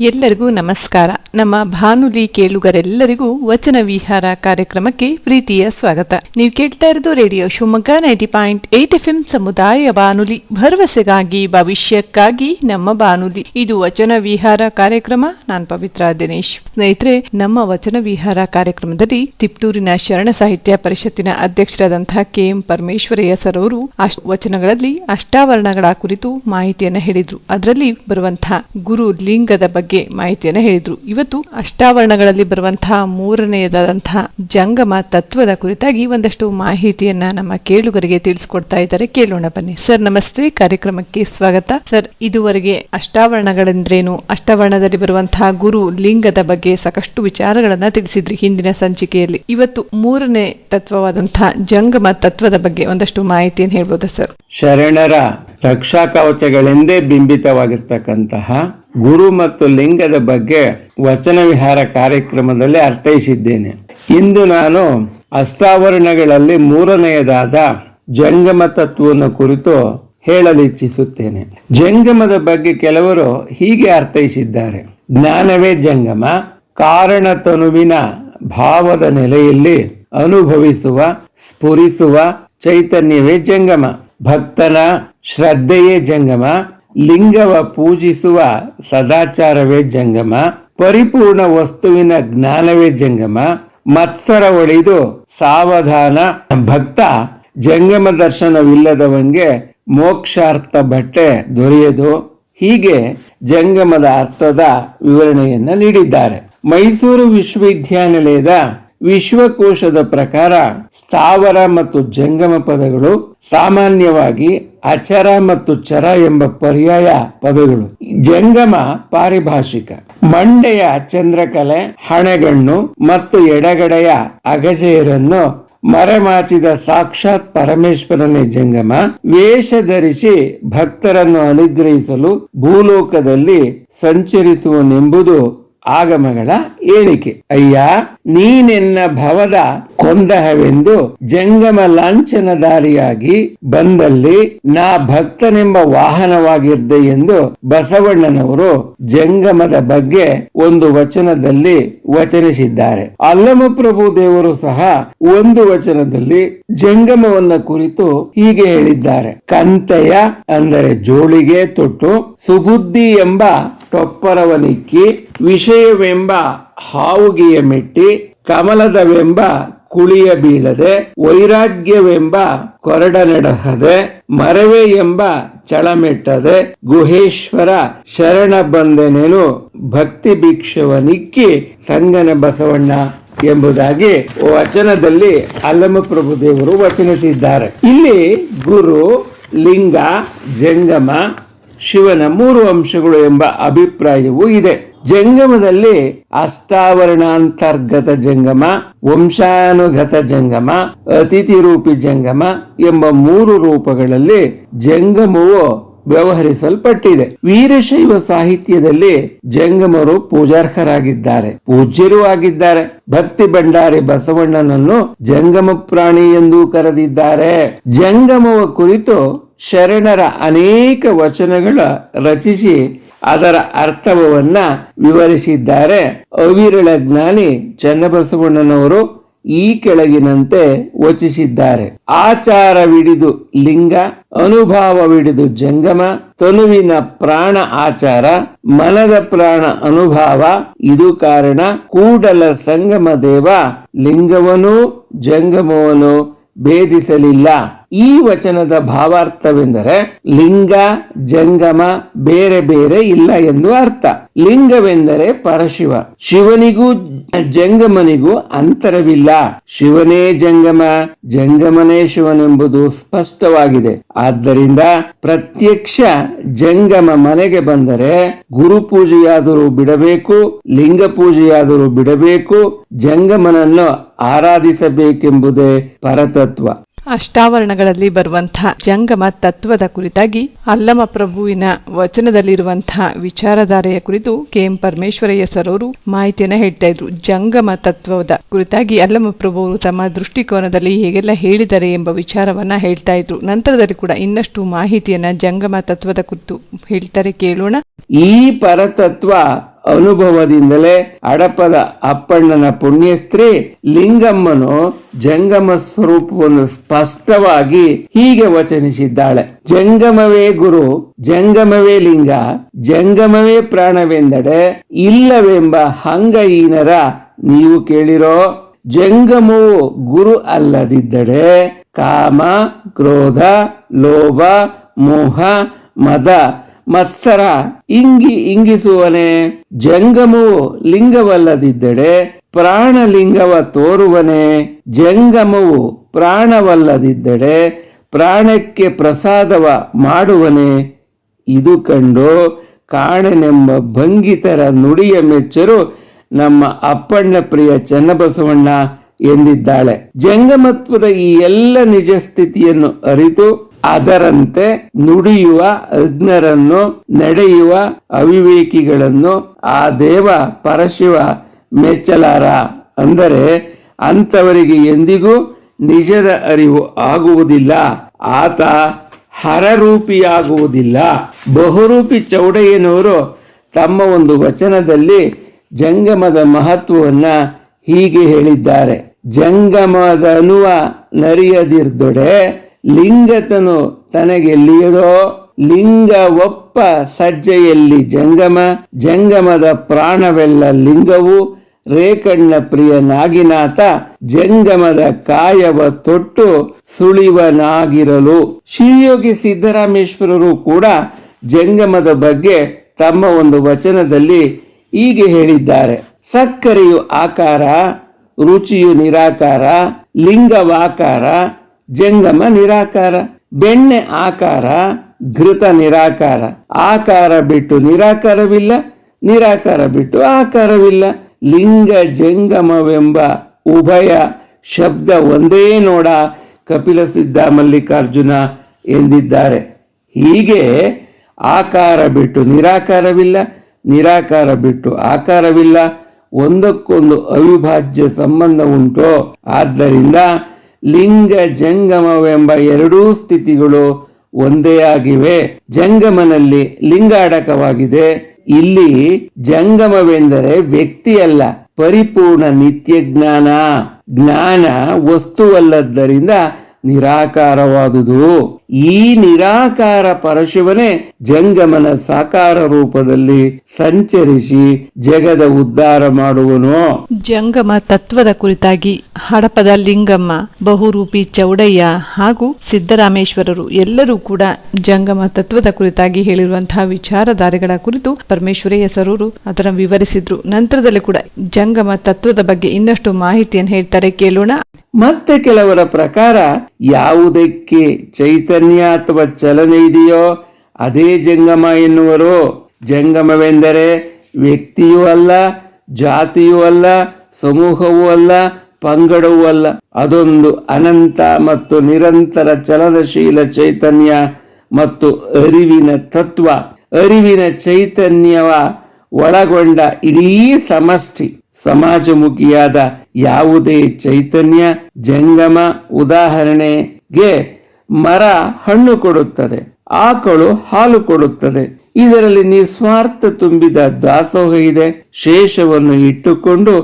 ಎಲ್ಲರಿಗೂ ನಮಸ್ಕಾರ. ನಮ್ಮ ಬಾನುಲಿ ಕೇಳುಗರೆಲ್ಲರಿಗೂ ವಚನ ವಿಹಾರ ಕಾರ್ಯಕ್ರಮಕ್ಕೆ ಪ್ರೀತಿಯ ಸ್ವಾಗತ. ನೀವು ಕೇಳ್ತಾ ಇರೋದು ರೇಡಿಯೋ ಶಿವಮೊಗ್ಗ 90.8 FM ಸಮುದಾಯ ಬಾನುಲಿ, ಭರವಸೆಗಾಗಿ ಭವಿಷ್ಯಕ್ಕಾಗಿ ನಮ್ಮ ಬಾನುಲಿ. ಇದು ವಚನ ವಿಹಾರ ಕಾರ್ಯಕ್ರಮ. ನಾನು ಪವಿತ್ರ ದಿನೇಶ್. ಸ್ನೇಹಿತರೆ, ನಮ್ಮ ವಚನ ವಿಹಾರ ಕಾರ್ಯಕ್ರಮದಲ್ಲಿ ತಿಪ್ಟೂರಿನ ಶರಣ ಸಾಹಿತ್ಯ ಪರಿಷತ್ತಿನ ಅಧ್ಯಕ್ಷರಾದಂತಹ KM ಪರಮೇಶ್ವರಯ್ಯ ಸರ್ ಅವರು ವಚನಗಳಲ್ಲಿ ಅಷ್ಟಾವರಣಗಳ ಕುರಿತು ಮಾಹಿತಿಯನ್ನು ಹೇಳಿದ್ರು. ಅದರಲ್ಲಿ ಬರುವಂತಹ ಗುರು ಲಿಂಗದ ಬಗ್ಗೆ ಮಾಹಿತಿಯನ್ನು ಹೇಳಿದ್ರು. ಇವತ್ತು ಅಷ್ಟಾವರಣಗಳಲ್ಲಿ ಬರುವಂತಹ ಮೂರನೆಯದಾದಂತಹ ಜಂಗಮ ತತ್ವದ ಕುರಿತಾಗಿ ಒಂದಷ್ಟು ಮಾಹಿತಿಯನ್ನ ನಮ್ಮ ಕೇಳುಗರಿಗೆ ತಿಳಿಸ್ಕೊಡ್ತಾ ಇದ್ದಾರೆ. ಕೇಳೋಣ ಬನ್ನಿ. ಸರ್ ನಮಸ್ತೆ, ಕಾರ್ಯಕ್ರಮಕ್ಕೆ ಸ್ವಾಗತ. ಸರ್, ಇದುವರೆಗೆ ಅಷ್ಟಾವರಣಗಳೆಂದ್ರೇನು, ಅಷ್ಟಾವರಣದಲ್ಲಿ ಬರುವಂತಹ ಗುರು ಲಿಂಗದ ಬಗ್ಗೆ ಸಾಕಷ್ಟು ವಿಚಾರಗಳನ್ನ ತಿಳಿಸಿದ್ರಿ ಹಿಂದಿನ ಸಂಚಿಕೆಯಲ್ಲಿ. ಇವತ್ತು ಮೂರನೇ ತತ್ವವಾದಂತಹ ಜಂಗಮ ತತ್ವದ ಬಗ್ಗೆ ಒಂದಷ್ಟು ಮಾಹಿತಿಯನ್ನು ಹೇಳ್ಬೋದಾ ಸರ್? ಶರಣರ ರಕ್ಷಾ ಕವಚಗಳೆಂದೇ ಬಿಂಬಿತವಾಗಿರ್ತಕ್ಕಂತಹ ಗುರು ಮತ್ತು ಲಿಂಗದ ಬಗ್ಗೆ ವಚನ ವಿಹಾರ ಕಾರ್ಯಕ್ರಮದಲ್ಲಿ ಅರ್ಥೈಸಿದ್ದೇನೆ. ಇಂದು ನಾನು ಅಷ್ಟಾವರಣಗಳಲ್ಲಿ ಮೂರನೆಯದಾದ ಜಂಗಮ ತತ್ವವನ್ನು ಕುರಿತು ಹೇಳಲಿಚ್ಛಿಸುತ್ತೇನೆ. ಜಂಗಮದ ಬಗ್ಗೆ ಕೆಲವರು ಹೀಗೆ ಅರ್ಥೈಸಿದ್ದಾರೆ: ಜ್ಞಾನವೇ ಜಂಗಮ, ಕಾರಣ ತನುವಿನ ಭಾವದ ನೆಲೆಯಲ್ಲಿ ಅನುಭವಿಸುವ ಸ್ಫುರಿಸುವ ಚೈತನ್ಯವೇ ಜಂಗಮ, ಭಕ್ತನ ಶ್ರದ್ಧೆಯೇ ಜಂಗಮ, ಲಿಂಗವ ಪೂಜಿಸುವ ಸದಾಚಾರವೇ ಜಂಗಮ, ಪರಿಪೂರ್ಣ ವಸ್ತುವಿನ ಜ್ಞಾನವೇ ಜಂಗಮ, ಮತ್ಸರ ಒಳಿದು ಸಾವಧಾನ ಭಕ್ತ, ಜಂಗಮ ದರ್ಶನವಿಲ್ಲದವಂಗೆ ಮೋಕ್ಷಾರ್ಥ ಬಟ್ಟೆ ದೊರೆಯದು. ಹೀಗೆ ಜಂಗಮದ ಅರ್ಥದ ವಿವರಣೆಯನ್ನ ನೀಡಿದ್ದಾರೆ. ಮೈಸೂರು ವಿಶ್ವವಿದ್ಯಾನಿಲಯದ ವಿಶ್ವಕೋಶದ ಪ್ರಕಾರ ಸ್ಥಾವರ ಮತ್ತು ಜಂಗಮ ಪದಗಳು ಸಾಮಾನ್ಯವಾಗಿ ಅಚರ ಮತ್ತು ಚರ ಎಂಬ ಪರ್ಯಾಯ ಪದಗಳು. ಜಂಗಮ ಪಾರಿಭಾಷಿಕ. ಮಂಡೆಯ ಚಂದ್ರಕಲೆ, ಹಣೆಗಣ್ಣು ಮತ್ತು ಎಡಗಡೆಯ ಅಗಜೆಯರನ್ನು ಮರೆಮಾಚಿದ ಸಾಕ್ಷಾತ್ ಪರಮೇಶ್ವರನೇ ಜಂಗಮ. ವೇಷ ಧರಿಸಿ ಭಕ್ತರನ್ನು ಅನುಗ್ರಹಿಸಲು ಭೂಲೋಕದಲ್ಲಿ ಸಂಚರಿಸುವನೆಂಬುದು ಆಗಮಗಳ ಹೇಳಿಕೆ. ಅಯ್ಯ, ನೀನೆನ್ನ ಭವದ ಕೊಂದಹವೆಂದು ಜಂಗಮ ಲಾಂಛನಧಾರಿಯಾಗಿ ಬಂದಲ್ಲಿ ನಾ ಭಕ್ತನೆಂಬ ವಾಹನವಾಗಿರ್ದೆ ಎಂದು ಬಸವಣ್ಣನವರು ಜಂಗಮದ ಬಗ್ಗೆ ಒಂದು ವಚನದಲ್ಲಿ ವಚನಿಸಿದ್ದಾರೆ. ಅಲ್ಲಮಪ್ರಭು ದೇವರು ಸಹ ಒಂದು ವಚನದಲ್ಲಿ ಜಂಗಮವನ್ನ ಕುರಿತು ಹೀಗೆ ಹೇಳಿದ್ದಾರೆ: ಕಂತೆಯ ಅಂದರೆ ಜೋಳಿಗೆ ತೊಟ್ಟು, ಸುಬುದ್ಧಿ ಎಂಬ ಟೊಪ್ಪರವನಿಕ್ಕಿ, ವಿಷಯವೆಂಬ ಹಾವುಗಿಯ ಮೆಟ್ಟಿ, ಕಮಲದವೆಂಬ ಕುಳಿಯ ಬೀಳದೆ, ವೈರಾಗ್ಯವೆಂಬ ಕೊರಡನೆಡಹದೆ, ಮರವೆ ಎಂಬ ಚಳಮೆಟ್ಟದೆ, ಗುಹೇಶ್ವರ ಶರಣ ಬಂದೆನೇನು ಭಕ್ತಿ ಭಿಕ್ಷವನಿಕ್ಕಿ ಸಂಗನ ಬಸವಣ್ಣ ಎಂಬುದಾಗಿ ವಚನದಲ್ಲಿ ಅಲ್ಲಮಪ್ರಭು ದೇವರು ವಚನಿಸಿದ್ದಾರೆ. ಇಲ್ಲಿ ಗುರು, ಲಿಂಗ, ಜಂಗಮ, ಶಿವನ ಮೂರು ಅಂಶಗಳು ಎಂಬ ಅಭಿಪ್ರಾಯವೂ ಇದೆ. ಜಂಗಮದಲ್ಲಿ ಅಷ್ಟಾವರಣಾಂತರ್ಗತ ಜಂಗಮ, ವಂಶಾನುಗತ ಜಂಗಮ, ಅತಿಥಿ ರೂಪಿ ಜಂಗಮ ಎಂಬ ಮೂರು ರೂಪಗಳಲ್ಲಿ ಜಂಗಮವು ವ್ಯವಹರಿಸಲ್ಪಟ್ಟಿದೆ. ವೀರಶೈವ ಸಾಹಿತ್ಯದಲ್ಲಿ ಜಂಗಮರು ಪೂಜಾರ್ಹರಾಗಿದ್ದಾರೆ, ಪೂಜ್ಯರೂ ಆಗಿದ್ದಾರೆ. ಭಕ್ತಿ ಭಂಡಾರಿ ಬಸವಣ್ಣನನ್ನು ಜಂಗಮ ಪ್ರಾಣಿ ಎಂದು ಕರೆದಿದ್ದಾರೆ. ಜಂಗಮವ ಕುರಿತು ಶರಣರ ಅನೇಕ ವಚನಗಳ ರಚಿಸಿ ಅದರ ಅರ್ಥವನ್ನ ವಿವರಿಸಿದ್ದಾರೆ. ಅವಿರಳ ಜ್ಞಾನಿ ಚನ್ನಬಸವಣ್ಣನವರು ಈ ಕೆಳಗಿನಂತೆ ವಚಿಸಿದ್ದಾರೆ: ಆಚಾರವಿಡಿದು ಲಿಂಗ, ಅನುಭಾವವಿಡಿದು ಜಂಗಮ, ತನುವಿನ ಪ್ರಾಣ ಆಚಾರ, ಮನದ ಪ್ರಾಣ ಅನುಭಾವ, ಇದು ಕಾರಣ ಕೂಡಲ ಸಂಗಮ ದೇವ, ಲಿಂಗವನು ಜಂಗಮವನು ಭೇದಿಸಲಿಲ್ಲ. ಈ ವಚನದ ಭಾವಾರ್ಥವೆಂದರೆ ಲಿಂಗ ಜಂಗಮ ಬೇರೆ ಬೇರೆ ಇಲ್ಲ ಎಂದು ಅರ್ಥ. ಲಿಂಗವೆಂದರೆ ಪರಶಿವ, ಶಿವನಿಗೂ ಜಂಗಮನಿಗೂ ಅಂತರವಿಲ್ಲ. ಶಿವನೇ ಜಂಗಮ, ಜಂಗಮನೇ ಶಿವನೆಂಬುದು ಸ್ಪಷ್ಟವಾಗಿದೆ. ಆದ್ದರಿಂದ ಪ್ರತ್ಯಕ್ಷ ಜಂಗಮ ಮನೆಗೆ ಬಂದರೆ ಗುರು ಪೂಜೆಯಾದರೂ ಬಿಡಬೇಕು, ಲಿಂಗ ಪೂಜೆಯಾದರೂ ಬಿಡಬೇಕು, ಜಂಗಮನನ್ನು ಆರಾಧಿಸಬೇಕೆಂಬುದೇ ಪರತತ್ವ. ಅಷ್ಟಾವರಣಗಳಲ್ಲಿ ಬರುವಂತಹ ಜಂಗಮ ತತ್ವದ ಕುರಿತಾಗಿ ಅಲ್ಲಮಪ್ರಭುವಿನ ವಚನದಲ್ಲಿರುವಂತಹ ವಿಚಾರಧಾರೆಯ ಕುರಿತು KM ಪರಮೇಶ್ವರಯ್ಯ ಸರ್ ಅವರು ಮಾಹಿತಿಯನ್ನ ಹೇಳ್ತಾ ಇದ್ರು. ಜಂಗಮ ತತ್ವದ ಕುರಿತಾಗಿ ಅಲ್ಲಮಪ್ರಭು ಅವರು ತಮ್ಮ ದೃಷ್ಟಿಕೋನದಲ್ಲಿ ಹೇಗೆಲ್ಲ ಹೇಳಿದ್ದಾರೆ ಎಂಬ ವಿಚಾರವನ್ನ ಹೇಳ್ತಾ ಇದ್ರು. ನಂತರದಲ್ಲಿ ಕೂಡ ಇನ್ನಷ್ಟು ಮಾಹಿತಿಯನ್ನ ಜಂಗಮ ತತ್ವದ ಕುರಿತು ಹೇಳ್ತಾರೆ, ಕೇಳೋಣ. ಈ ಪರತತ್ವ ಅನುಭವದಿಂದಲೇ ಅಡಪದ ಅಪ್ಪಣ್ಣನ ಪುಣ್ಯಸ್ತ್ರೀ ಲಿಂಗಮ್ಮನು ಜಂಗಮ ಸ್ವರೂಪವನ್ನು ಸ್ಪಷ್ಟವಾಗಿ ಹೀಗೆ ವಚನಿಸಿದ್ದಾಳೆ. ಜಂಗಮವೇ ಗುರು, ಜಂಗಮವೇ ಲಿಂಗ, ಜಂಗಮವೇ ಪ್ರಾಣವೆಂದಡೆ ಇಲ್ಲವೆಂಬ ಹಂಗಹೀನರ ನೀವು ಕೇಳಿರೋ. ಜಂಗಮವು ಗುರು ಅಲ್ಲದಿದ್ದಡೆ ಕಾಮ, ಕ್ರೋಧ, ಲೋಭ, ಮೋಹ, ಮದ, ಮತ್ಸರ ಇಂಗಿಸುವನೆ. ಜಂಗಮವು ಲಿಂಗವಲ್ಲದಿದ್ದಡೆ ಪ್ರಾಣಲಿಂಗವ ತೋರುವನೆ. ಜಂಗಮವು ಪ್ರಾಣವಲ್ಲದಿದ್ದಡೆ ಪ್ರಾಣಕ್ಕೆ ಪ್ರಸಾದವ ಮಾಡುವನೆ. ಇದು ಕಂಡು ಕಾಣನೆಂಬ ಭಂಗಿತರ ನುಡಿಯ ಮೆಚ್ಚರು ನಮ್ಮ ಅಪ್ಪಣ್ಣ ಪ್ರಿಯ ಚನ್ನಬಸವಣ್ಣ ಎಂದಿದ್ದಾಳೆ. ಜಂಗಮತ್ವದ ಈ ಎಲ್ಲ ನಿಜ ಸ್ಥಿತಿಯನ್ನು ಅರಿತು ಅದರಂತೆ ನುಡಿಯುವ ಅಜ್ಞರನ್ನು, ನಡೆಯುವ ಅವಿವೇಕಿಗಳನ್ನು ಆ ದೇವ ಪರಶಿವ ಮೆಚ್ಚಲಾರ. ಅಂದರೆ ಅಂತವರಿಗೆ ಎಂದಿಗೂ ನಿಜದ ಅರಿವು ಆಗುವುದಿಲ್ಲ. ಆತ ಹರರೂಪಿಯಾಗುವುದಿಲ್ಲ. ಬಹುರೂಪಿ ಚೌಡಯ್ಯನವರು ತಮ್ಮ ಒಂದು ವಚನದಲ್ಲಿ ಜಂಗಮದ ಮಹತ್ವವನ್ನ ಹೀಗೆ ಹೇಳಿದ್ದಾರೆ. ಜಂಗಮದನುವ ನರಿಯದಿರ್ದೊಡೆ ಲಿಂಗತನು ತನಗೆಲ್ಲಿಯದೋ. ಲಿಂಗ ಒಪ್ಪ ಸಜ್ಜೆಯಲ್ಲಿ ಜಂಗಮ, ಜಂಗಮದ ಪ್ರಾಣವೆಲ್ಲ ಲಿಂಗವು. ರೇಕಣ್ಣ ಪ್ರಿಯ ನಾಗಿನಾಥ ಜಂಗಮದ ಕಾಯವ ತೊಟ್ಟು ಸುಳಿವನಾಗಿರಲು. ಶ್ರೀಯೋಗಿ ಸಿದ್ದರಾಮೇಶ್ವರರು ಕೂಡ ಜಂಗಮದ ಬಗ್ಗೆ ತಮ್ಮ ಒಂದು ವಚನದಲ್ಲಿ ಹೀಗೆ ಹೇಳಿದ್ದಾರೆ. ಸಕ್ಕರೆಯು ಆಕಾರ, ರುಚಿಯು ನಿರಾಕಾರ, ಲಿಂಗವಾಕಾರ, ಜಂಗಮ ನಿರಾಕಾರ. ಬೆಣ್ಣೆ ಆಕಾರ, ಘೃತ ನಿರಾಕಾರ. ಆಕಾರ ಬಿಟ್ಟು ನಿರಾಕಾರವಿಲ್ಲ, ನಿರಾಕಾರ ಬಿಟ್ಟು ಆಕಾರವಿಲ್ಲ. ಲಿಂಗ ಜಂಗಮವೆಂಬ ಉಭಯ ಶಬ್ದ ಒಂದೇ ನೋಡ ಕಪಿಲ ಸಿದ್ಧ ಮಲ್ಲಿಕಾರ್ಜುನ ಎಂದಿದ್ದಾರೆ. ಹೀಗೆ ಆಕಾರ ಬಿಟ್ಟು ನಿರಾಕಾರವಿಲ್ಲ, ನಿರಾಕಾರ ಬಿಟ್ಟು ಆಕಾರವಿಲ್ಲ, ಒಂದಕ್ಕೊಂದು ಅವಿಭಾಜ್ಯ ಸಂಬಂಧ ಉಂಟು. ಆದ್ದರಿಂದ ಲಿಂಗ ಜಂಗಮವೆಂಬ ಎರಡೂ ಸ್ಥಿತಿಗಳು ಒಂದೇ ಆಗಿವೆ. ಜಂಗಮನಲ್ಲಿ ಲಿಂಗ ಅಡಕವಾಗಿದೆ. ಇಲ್ಲಿ ಜಂಗಮವೆಂದರೆ ವ್ಯಕ್ತಿಯಲ್ಲ, ಪರಿಪೂರ್ಣ ನಿತ್ಯ ಜ್ಞಾನ. ಜ್ಞಾನ ವಸ್ತುವಲ್ಲದ್ದರಿಂದ ನಿರಾಕಾರವಾದುದು. ಈ ನಿರಾಕಾರ ಪರಶಿವನೇ ಜಂಗಮನ ಸಾಕಾರ ರೂಪದಲ್ಲಿ ಸಂಚರಿಸಿ ಜಗದ ಉದ್ಧಾರ ಮಾಡುವನು. ಜಂಗಮ ತತ್ವದ ಕುರಿತಾಗಿ ಹಡಪದ ಲಿಂಗಮ್ಮ, ಬಹುರೂಪಿ ಚೌಡಯ್ಯ ಹಾಗೂ ಸಿದ್ದರಾಮೇಶ್ವರರು ಎಲ್ಲರೂ ಕೂಡ ಜಂಗಮ ತತ್ವದ ಕುರಿತಾಗಿ ಹೇಳಿರುವಂತಹ ವಿಚಾರಧಾರೆಗಳ ಕುರಿತು ಪರಮೇಶ್ವರಯ್ಯ ಸರೂರು ಅದನ್ನು ವಿವರಿಸಿದ್ರು. ನಂತರದಲ್ಲಿ ಕೂಡ ಜಂಗಮ ತತ್ವದ ಬಗ್ಗೆ ಇನ್ನಷ್ಟು ಮಾಹಿತಿಯನ್ನು ಹೇಳ್ತಾರೆ, ಕೇಳೋಣ. ಮತ್ತೆ ಕೆಲವರ ಪ್ರಕಾರ ಯಾವುದಕ್ಕೆ ಚೈತನ್ಯ ಅಥವಾ ಚಲನೆ ಇದೆಯೋ ಅದೇ ಜಂಗಮ ಎನ್ನುವರು. ಜಂಗಮವೆಂದರೆ ವ್ಯಕ್ತಿಯೂ ಅಲ್ಲ, ಜಾತಿಯೂ ಅಲ್ಲ, ಸಮೂಹವೂ ಅಲ್ಲ, ಪಂಗಡವೂ ಅಲ್ಲ. ಅದೊಂದು ಅನಂತ ಮತ್ತು ನಿರಂತರ ಚಲನಶೀಲ ಚೈತನ್ಯ ಮತ್ತು ಅರಿವಿನ ತತ್ವ. ಅರಿವಿನ ಚೈತನ್ಯವ ಒಳಗೊಂಡ ಇಡೀ ಸಮಷ್ಟಿ. ಸಮಾಜಮುಖಿಯಾದ ಯಾವುದೇ ಚೈತನ್ಯ ಜಂಗಮ. ಉದಾಹರಣೆಗೆ ಮರ ಹಣ್ಣು ಕೊಡುತ್ತದೆ, ಆಕಳು ಹಾಲು ಕೊಡುತ್ತದೆ. ಇದರಲ್ಲಿ ನಿಸ್ವಾರ್ಥ ತುಂಬಿದ ದಾಸೋಹ ಇದೆ. ಶೇಷವನ್ನು ಇಟ್ಟುಕೊಂಡು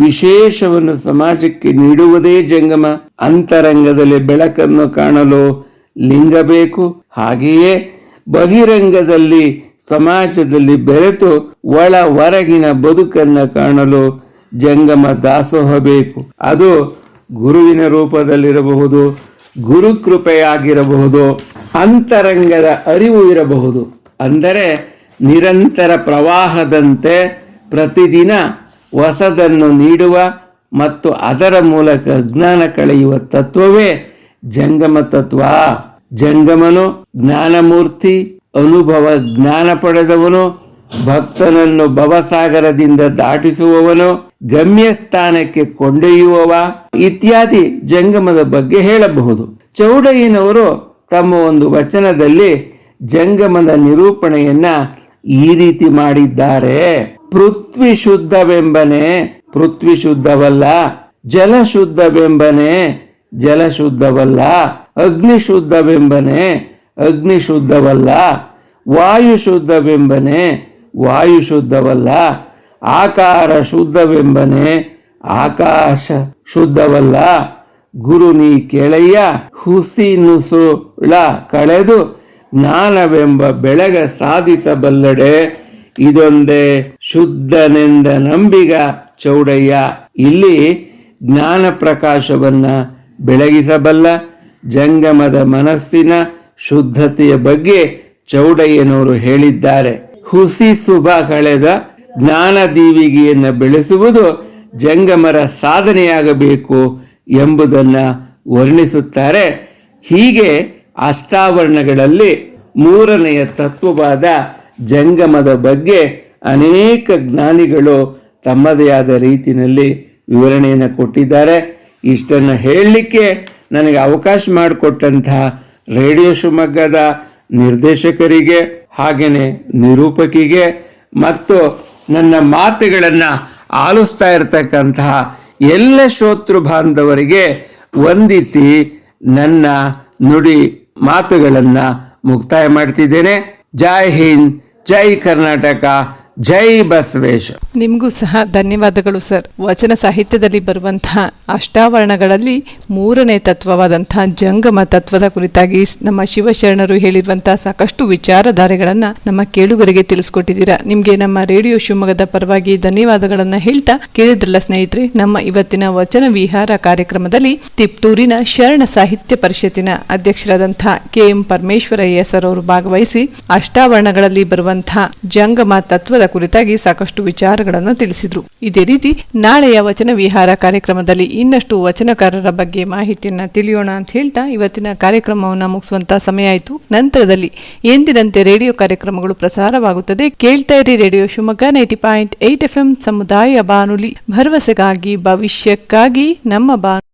ವಿಶೇಷವನ್ನು ಸಮಾಜಕ್ಕೆ ನೀಡುವುದೇ ಜಂಗಮ. ಅಂತರಂಗದಲ್ಲಿ ಬೆಳಕನ್ನು ಕಾಣಲು ಲಿಂಗ ಬೇಕು. ಹಾಗೆಯೇ ಬಹಿರಂಗದಲ್ಲಿ ಸಮಾಜದಲ್ಲಿ ಬೆರೆತು ಒಳ ಹೊರಗಿನ ಬದುಕನ್ನು ಕಾಣಲು ಜಂಗಮ ದಾಸೋಹ ಬೇಕು. ಅದು ಗುರುವಿನ ರೂಪದಲ್ಲಿರಬಹುದು, ಗುರುಕೃಪೆಯಾಗಿರಬಹುದು, ಅಂತರಂಗದ ಅರಿವು ಇರಬಹುದು. ಅಂದರೆ ನಿರಂತರ ಪ್ರವಾಹದಂತೆ ಪ್ರತಿದಿನ ಹೊಸದನ್ನು ನೀಡುವ ಮತ್ತು ಅದರ ಮೂಲಕ ಜ್ಞಾನ ಕಳೆಯುವ ತತ್ವವೇ ಜಂಗಮ ತತ್ವ. ಜಂಗಮನು ಜ್ಞಾನಮೂರ್ತಿ, ಅನುಭವ ಜ್ಞಾನ ಪಡೆದವನು, ಭಕ್ತನನ್ನು ಭವಸಾಗರದಿಂದ ದಾಟಿಸುವವನು, ಗಮ್ಯಸ್ಥಾನಕ್ಕೆ ಕೊಂಡೊಯ್ಯುವವ ಇತ್ಯಾದಿ ಜಂಗಮದ ಬಗ್ಗೆ ಹೇಳಬಹುದು. ಚೌಡಯ್ಯನವರು ತಮ್ಮ ಒಂದು ವಚನದಲ್ಲಿ ಜಂಗಮದ ನಿರೂಪಣೆಯನ್ನ ಈ ರೀತಿ ಮಾಡಿದ್ದಾರೆ. ಪೃಥ್ವಿ ಶುದ್ಧವೆಂಬನೆ ಪೃಥ್ವಿ ಶುದ್ಧವಲ್ಲ, ಜಲ ಶುದ್ಧವೆಂಬನೆ ಜಲ ಶುದ್ಧವಲ್ಲ, ಅಗ್ನಿ ಶುದ್ಧವೆಂಬನೆ ಅಗ್ನಿ ಶುದ್ಧವಲ್ಲ, ವಾಯು ಶುದ್ಧವೆಂಬನೆ ವಾಯು ಶುದ್ಧವಲ್ಲ, ಆಕಾರ ಶುದ್ಧವೆಂಬನೆ ಆಕಾಶ ಶುದ್ಧವಲ್ಲ. ಗುರು ನೀ ಕೇಳಯ್ಯ ಹುಸಿ ನುಸುಳ ಕಳೆದು ಜ್ಞಾನವೆಂಬ ಬೆಳಗ ಸಾಧಿಸಬಲ್ಲಡೆ. ಇದೊಂದೇ ಶುದ್ಧನೆಂದ ನಂಬಿಗ ಚೌಡಯ್ಯ. ಇಲ್ಲಿ ಜ್ಞಾನ ಪ್ರಕಾಶವನ್ನ ಬೆಳಗಿಸಬಲ್ಲ ಜಂಗಮದ ಮನಸ್ಸಿನ ಶುದ್ಧತೆಯ ಬಗ್ಗೆ ಚೌಡಯ್ಯನವರು ಹೇಳಿದ್ದಾರೆ. ಹುಸಿ ಶುಭ ಕಳೆದ ಜ್ಞಾನ ದೀವಿಗೆಯನ್ನು ಬೆಳೆಸುವುದು ಜಂಗಮರ ಸಾಧನೆಯಾಗಬೇಕು ಎಂಬುದನ್ನ ವರ್ಣಿಸುತ್ತಾರೆ. ಹೀಗೆ ಅಷ್ಟಾವರಣಗಳಲ್ಲಿ ಮೂರನೆಯ ತತ್ವವಾದ ಜಂಗಮದ ಬಗ್ಗೆ ಅನೇಕ ಜ್ಞಾನಿಗಳು ತಮ್ಮದೇ ಆದ ರೀತಿಯಲ್ಲಿ ವಿವರಣೆಯನ್ನು ಕೊಟ್ಟಿದ್ದಾರೆ. ಇಷ್ಟನ್ನು ಹೇಳಲಿಕ್ಕೆ ನನಗೆ ಅವಕಾಶ ಮಾಡಿಕೊಟ್ಟಂತಹ ರೇಡಿಯೋ ಶಿವಮೊಗ್ಗದ ನಿರ್ದೇಶಕರಿಗೆ ಹಾಗೆಯೇ ನಿರೂಪಕಿಗೆ ಮತ್ತು ನನ್ನ ಮಾತುಗಳನ್ನು ಆಲಿಸ್ತಾ ಇರತಕ್ಕಂತಹ ಎಲ್ಲ ಶ್ರೋತೃ ಬಾಂಧವರಿಗೆ ವಂದಿಸಿ ನನ್ನ ನುಡಿ ಮಾತುಗಳನ್ನು ಮುಕ್ತಾಯ ಮಾಡ್ತಿದ್ದೇನೆ. ಜೈ ಹಿಂದ್, ಜೈ ಕರ್ನಾಟಕ, ಜೈ ಬಸವೇಶ. ನಿಮಗೂ ಸಹ ಧನ್ಯವಾದಗಳು ಸರ್. ವಚನ ಸಾಹಿತ್ಯದಲ್ಲಿ ಬರುವಂತಹ ಅಷ್ಟಾವರಣಗಳಲ್ಲಿ ಮೂರನೇ ತತ್ವವಾದಂತಹ ಜಂಗಮ ತತ್ವದ ಕುರಿತಾಗಿ ನಮ್ಮ ಶಿವಶರಣರು ಹೇಳಿರುವಂತಹ ಸಾಕಷ್ಟು ವಿಚಾರಧಾರೆಗಳನ್ನ ನಮ್ಮ ಕೇಳುಗರಿಗೆ ತಿಳಿಸ್ಕೊಟ್ಟಿದ್ದೀರಾ. ನಿಮ್ಗೆ ನಮ್ಮ ರೇಡಿಯೋ ಶಿವಮೊಗ್ಗದ ಪರವಾಗಿ ಧನ್ಯವಾದಗಳನ್ನ ಹೇಳ್ತಾ, ಕೇಳಿದ್ರಲ್ಲ ಸ್ನೇಹಿತರೆ, ನಮ್ಮ ಇವತ್ತಿನ ವಚನ ವಿಹಾರ ಕಾರ್ಯಕ್ರಮದಲ್ಲಿ ತಿಪ್ಟೂರಿನ ಶರಣ ಸಾಹಿತ್ಯ ಪರಿಷತ್ತಿನ ಅಧ್ಯಕ್ಷರಾದಂತಹ KM ಪರಮೇಶ್ವರಯ್ಯ ಸರ್ ಅವರು ಭಾಗವಹಿಸಿ ಅಷ್ಟಾವರಣಗಳಲ್ಲಿ ಬರುವಂತಹ ಜಂಗಮ ತತ್ವದ ಕುರಿತಾಗಿ ಸಾಕಷ್ಟು ವಿಚಾರಗಳನ್ನು ತಿಳಿಸಿದ್ರು. ಇದೇ ರೀತಿ ನಾಳೆಯ ವಚನ ವಿಹಾರ ಕಾರ್ಯಕ್ರಮದಲ್ಲಿ ಇನ್ನಷ್ಟು ವಚನಕಾರರ ಬಗ್ಗೆ ಮಾಹಿತಿಯನ್ನ ತಿಳಿಯೋಣ ಅಂತ ಹೇಳ್ತಾ ಇವತ್ತಿನ ಕಾರ್ಯಕ್ರಮವನ್ನು ಮುಗಿಸುವಂತ ಸಮಯ ಆಯಿತು. ನಂತರದಲ್ಲಿ ಎಂದಿನಂತೆ ರೇಡಿಯೋ ಕಾರ್ಯಕ್ರಮಗಳು ಪ್ರಸಾರವಾಗುತ್ತದೆ. ಕೇಳ್ತಾ ಇರಿ ರೇಡಿಯೋ ಶಿವಮೊಗ್ಗ 90.8 FM ಸಮುದಾಯ ಬಾನುಲಿ, ಭರವಸೆಗಾಗಿ ಭವಿಷ್ಯಕ್ಕಾಗಿ ನಮ್ಮ ಬಾನು.